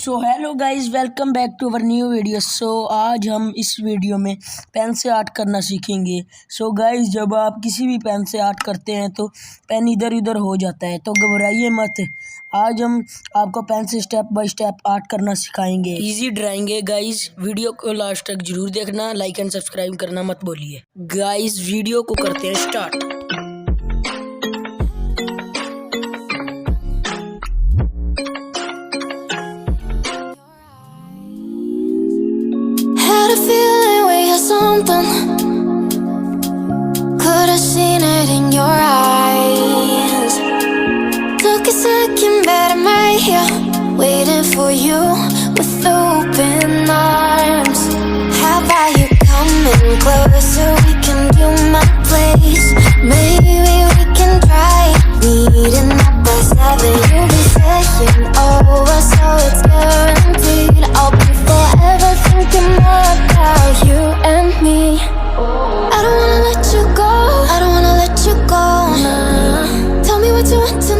So hello guys, welcome back to our new video. आज हम इस वीडियो में पेन से आर्ट करना सीखेंगे। गाइस, जब आप किसी भी पेन से आर्ट करते हैं तो पेन इधर उधर हो जाता है, तो घबराइए मत। आज हम आपको पेन से स्टेप बाय स्टेप आर्ट करना सिखाएंगे। इजी ड्राइंग है गाइस, वीडियो को लास्ट तक जरूर देखना, लाइक एंड सब्सक्राइब करना मत भूलिए। गाइस, वीडियो को करते हैं start. A feeling we had something. Could have seen it in your eyes. Took a second, but I'm right here, waiting for you with open arms. How about you coming closer? We can do my place. Maybe we can try meeting up by 7. You'll be saying over, so it's guaranteed. I'll be forever thinking more about you and me. I don't wanna let you go. I don't wanna let you go. Nah. Tell me what you want to